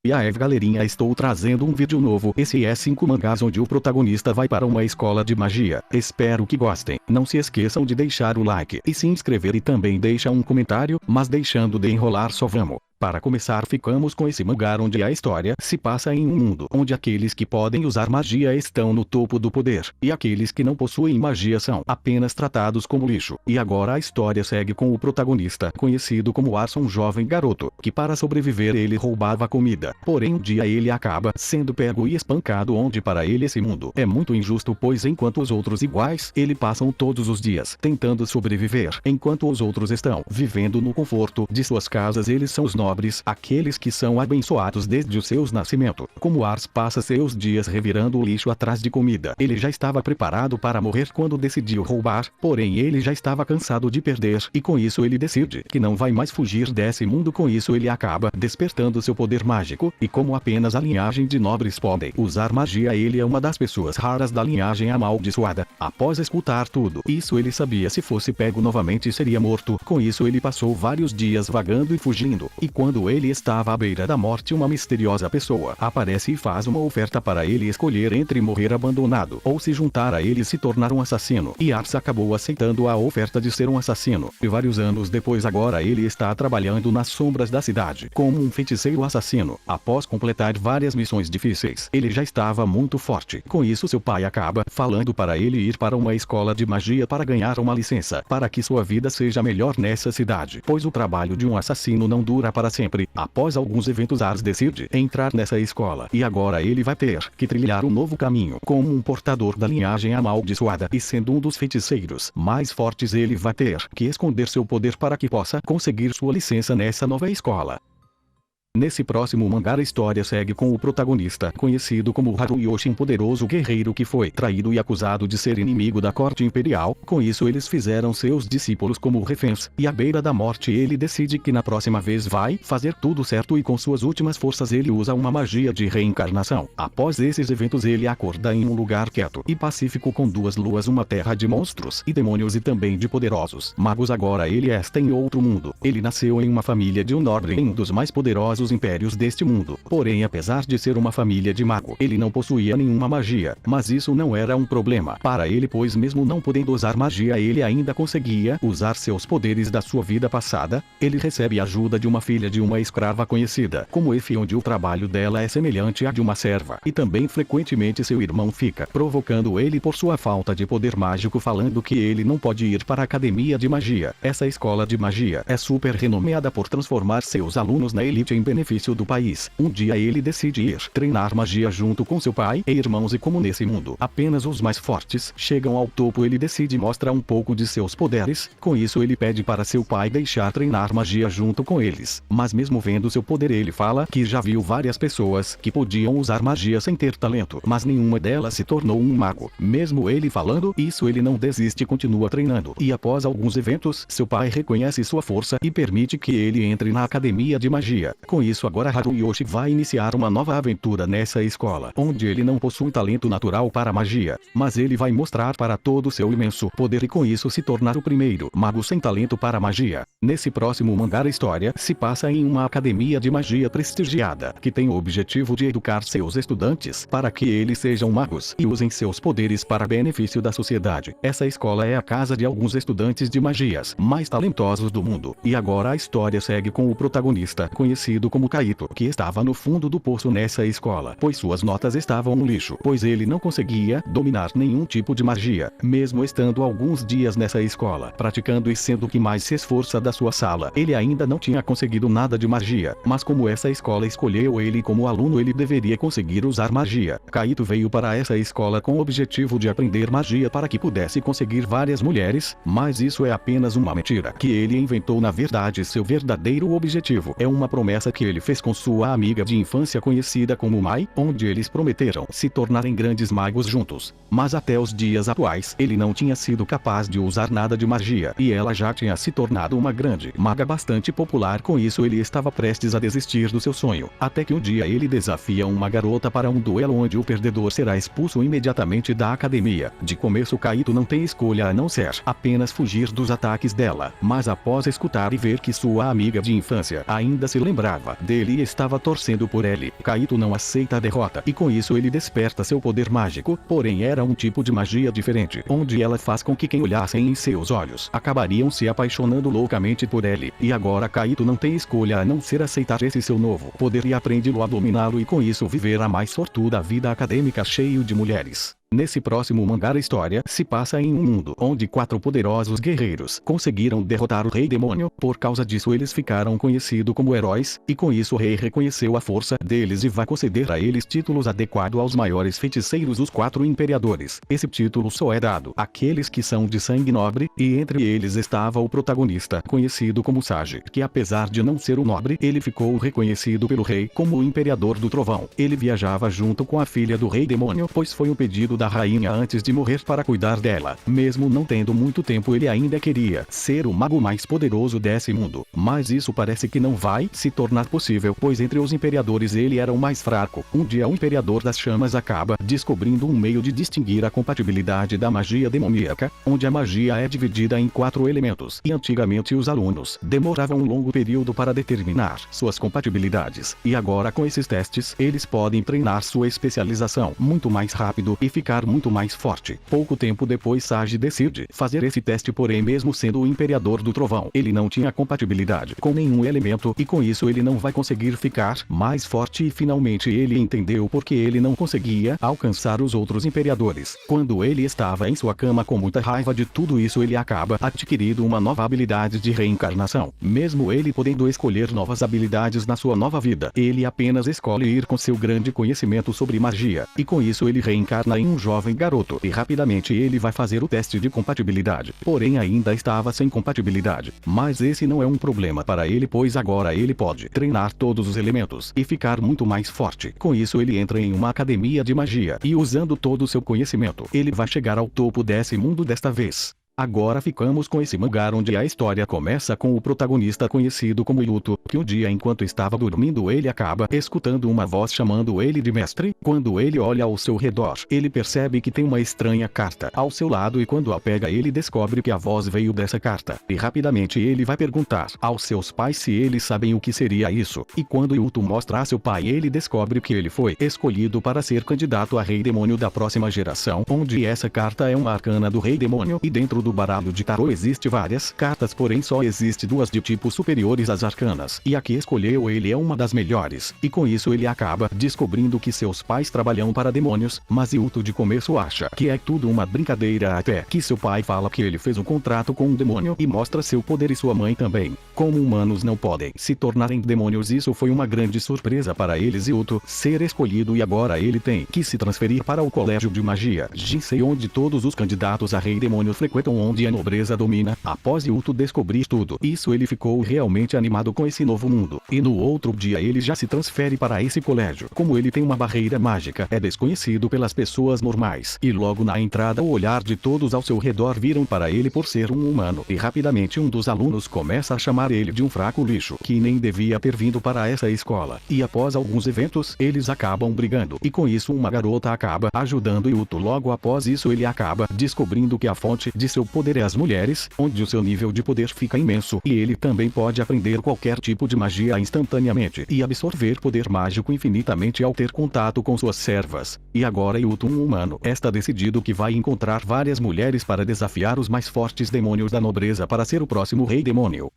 E aí galerinha, estou trazendo um vídeo novo. Esse é 5 mangás onde o protagonista vai para uma escola de magia. Espero que gostem. Não se esqueçam de deixar o like e se inscrever e também deixa um comentário, mas deixando de enrolar só vamos. Para começar, ficamos com esse mangá onde a história se passa em um mundo onde aqueles que podem usar magia estão no topo do poder, e aqueles que não possuem magia são apenas tratados como lixo. E agora a história segue com o protagonista, conhecido como Arson, um jovem garoto, que para sobreviver ele roubava comida. Porém um dia ele acaba sendo pego e espancado, onde para ele esse mundo é muito injusto, pois enquanto os outros iguais, ele passam todos os dias tentando sobreviver, enquanto os outros estão vivendo no conforto de suas casas. Eles são os nobres, aqueles que são abençoados desde os seus nascimentos. Como Ars passa seus dias revirando o lixo atrás de comida, ele já estava preparado para morrer quando decidiu roubar, porém ele já estava cansado de perder, e com isso ele decide que não vai mais fugir desse mundo. Com isso ele acaba despertando seu poder mágico, e como apenas a linhagem de nobres podem usar magia, ele é uma das pessoas raras da linhagem amaldiçoada. Após escutar tudo isso, ele sabia se fosse pego novamente seria morto. Com isso ele passou vários dias vagando e fugindo, e quando ele estava à beira da morte, uma misteriosa pessoa aparece e faz uma oferta para ele escolher entre morrer abandonado ou se juntar a ele e se tornar um assassino. E Ars acabou aceitando a oferta de ser um assassino, e vários anos depois agora ele está trabalhando nas sombras da cidade como um feiticeiro assassino. Após completar várias missões difíceis, ele já estava muito forte. Com isso seu pai acaba falando para ele ir para uma escola de magia para ganhar uma licença, para que sua vida seja melhor nessa cidade, pois o trabalho de um assassino não dura para sempre. Após alguns eventos, Ars decide entrar nessa escola, e agora ele vai ter que trilhar um novo caminho como um portador da linhagem amaldiçoada, e sendo um dos feiticeiros mais fortes, ele vai ter que esconder seu poder para que possa conseguir sua licença nessa nova escola. Nesse próximo mangá a história segue com o protagonista, conhecido como Haruyoshi, um poderoso guerreiro que foi traído e acusado de ser inimigo da corte imperial. Com isso eles fizeram seus discípulos como reféns, e à beira da morte ele decide que na próxima vez vai fazer tudo certo, e com suas últimas forças ele usa uma magia de reencarnação. Após esses eventos ele acorda em um lugar quieto e pacífico com 2 luas, uma terra de monstros e demônios e também de poderosos magos. Agora ele está em outro mundo. Ele nasceu em uma família de um nobre em um dos mais poderosos impérios deste mundo. Porém, apesar de ser uma família de mago, ele não possuía nenhuma magia, mas isso não era um problema para ele, pois mesmo não podendo usar magia, ele ainda conseguia usar seus poderes da sua vida passada. Ele recebe a ajuda de uma filha de uma escrava conhecida como Efi, onde o trabalho dela é semelhante a de uma serva, e também frequentemente seu irmão fica provocando ele por sua falta de poder mágico, falando que ele não pode ir para a academia de magia. Essa escola de magia é super renomeada por transformar seus alunos na elite em benefício do país. Um dia ele decide ir treinar magia junto com seu pai e irmãos, e como nesse mundo apenas os mais fortes chegam ao topo, ele decide mostrar um pouco de seus poderes. Com isso ele pede para seu pai deixar treinar magia junto com eles, mas mesmo vendo seu poder ele fala que já viu várias pessoas que podiam usar magia sem ter talento, mas nenhuma delas se tornou um mago. Mesmo ele falando isso, ele não desiste e continua treinando, e após alguns eventos seu pai reconhece sua força e permite que ele entre na academia de magia. Com isso agora Haruyoshi vai iniciar uma nova aventura nessa escola, onde ele não possui talento natural para magia, mas ele vai mostrar para todo seu imenso poder, e com isso se tornar o primeiro mago sem talento para magia. Nesse próximo mangá a história se passa em uma academia de magia prestigiada, que tem o objetivo de educar seus estudantes para que eles sejam magos e usem seus poderes para benefício da sociedade. Essa escola é a casa de alguns estudantes de magias mais talentosos do mundo, e agora a história segue com o protagonista, conhecido como Kaito, que estava no fundo do poço nessa escola, pois suas notas estavam no lixo, pois ele não conseguia dominar nenhum tipo de magia, mesmo estando alguns dias nessa escola praticando e sendo o que mais se esforça da sua sala. Ele ainda não tinha conseguido nada de magia, mas como essa escola escolheu ele como aluno, ele deveria conseguir usar magia. Kaito veio para essa escola com o objetivo de aprender magia para que pudesse conseguir várias mulheres, mas isso é apenas uma mentira que ele inventou. Na verdade, seu verdadeiro objetivo é uma promessa que ele fez com sua amiga de infância conhecida como Mai, onde eles prometeram se tornarem grandes magos juntos. Mas até os dias atuais ele não tinha sido capaz de usar nada de magia, e ela já tinha se tornado uma grande maga bastante popular. Com isso ele estava prestes a desistir do seu sonho, até que um dia ele desafia uma garota para um duelo onde o perdedor será expulso imediatamente da academia. De começo Kaito não tem escolha a não ser apenas fugir dos ataques dela, mas após escutar e ver que sua amiga de infância ainda se lembrava gostava dele e estava torcendo por ele. Kaito não aceita a derrota e com isso ele desperta seu poder mágico, porém era um tipo de magia diferente, onde ela faz com que quem olhassem em seus olhos acabariam se apaixonando loucamente por ele. E agora Kaito não tem escolha a não ser aceitar esse seu novo poder e aprende-lo a dominá-lo e com isso viver a mais sortuda vida acadêmica cheio de mulheres. Nesse próximo mangá a história se passa em um mundo onde 4 poderosos guerreiros conseguiram derrotar o Rei Demônio, por causa disso eles ficaram conhecidos como heróis, e com isso o rei reconheceu a força deles e vai conceder a eles títulos adequados aos maiores feiticeiros dos 4 imperadores. Esse título só é dado àqueles que são de sangue nobre, e entre eles estava o protagonista, conhecido como Sage, que apesar de não ser um nobre, ele ficou reconhecido pelo rei como o Imperador do Trovão. Ele viajava junto com a filha do Rei Demônio, pois foi um pedido da rainha antes de morrer para cuidar dela. Mesmo não tendo muito tempo ele ainda queria ser o mago mais poderoso desse mundo. Mas isso parece que não vai se tornar possível, pois entre os imperadores ele era o mais fraco. Um dia o Imperador das Chamas acaba descobrindo um meio de distinguir a compatibilidade da magia demoníaca, onde a magia é dividida em 4 elementos, e antigamente os alunos demoravam um longo período para determinar suas compatibilidades, e agora com esses testes eles podem treinar sua especialização muito mais rápido e ficar muito mais forte. Pouco tempo depois Sage decide fazer esse teste, porém mesmo sendo o Imperador do Trovão, ele não tinha compatibilidade com nenhum elemento e com isso ele não vai conseguir ficar mais forte e finalmente ele entendeu porque ele não conseguia alcançar os outros imperadores. Quando ele estava em sua cama com muita raiva de tudo isso ele acaba adquirindo uma nova habilidade de reencarnação. Mesmo ele podendo escolher novas habilidades na sua nova vida, ele apenas escolhe ir com seu grande conhecimento sobre magia, e com isso ele reencarna em um jovem garoto e rapidamente ele vai fazer o teste de compatibilidade, porém ainda estava sem compatibilidade. Mas esse não é um problema para ele, pois agora ele pode treinar todos os elementos e ficar muito mais forte. Com isso ele entra em uma academia de magia e usando todo o seu conhecimento, ele vai chegar ao topo desse mundo desta vez. Agora ficamos com esse mangá onde a história começa com o protagonista conhecido como Yuto, que um dia enquanto estava dormindo ele acaba escutando uma voz chamando ele de mestre. Quando ele olha ao seu redor, ele percebe que tem uma estranha carta ao seu lado e quando a pega ele descobre que a voz veio dessa carta. E rapidamente ele vai perguntar aos seus pais se eles sabem o que seria isso. E quando Yuto mostra a seu pai ele descobre que ele foi escolhido para ser candidato a Rei Demônio da próxima geração, onde essa carta é uma arcana do Rei Demônio e dentro do baralho de tarô existe várias cartas, porém só existe 2 de tipos superiores às arcanas, e a que escolheu ele é uma das melhores, e com isso ele acaba descobrindo que seus pais trabalham para demônios, mas Yuto de começo acha que é tudo uma brincadeira até que seu pai fala que ele fez um contrato com um demônio e mostra seu poder e sua mãe também. Como humanos não podem se tornarem demônios, isso foi uma grande surpresa para eles. Yuto ser escolhido e agora ele tem que se transferir para o colégio de magia Jinsei, onde todos os candidatos a Rei Demônio frequentam, onde a nobreza domina. Após Yuto descobrir tudo isso ele ficou realmente animado com esse novo mundo, e no outro dia ele já se transfere para esse colégio. Como ele tem uma barreira mágica, é desconhecido pelas pessoas normais, e logo na entrada o olhar de todos ao seu redor viram para ele por ser um humano, e rapidamente um dos alunos começa a chamar ele de um fraco lixo, que nem devia ter vindo para essa escola, e após alguns eventos, eles acabam brigando, e com isso uma garota acaba ajudando Yuto. Logo após isso ele acaba descobrindo que a fonte de seu poder é as mulheres, onde o seu nível de poder fica imenso, e ele também pode aprender qualquer tipo de magia instantaneamente e absorver poder mágico infinitamente ao ter contato com suas servas. E agora Yuto, um humano, está decidido que vai encontrar várias mulheres para desafiar os mais fortes demônios da nobreza para ser o próximo Rei Demônio.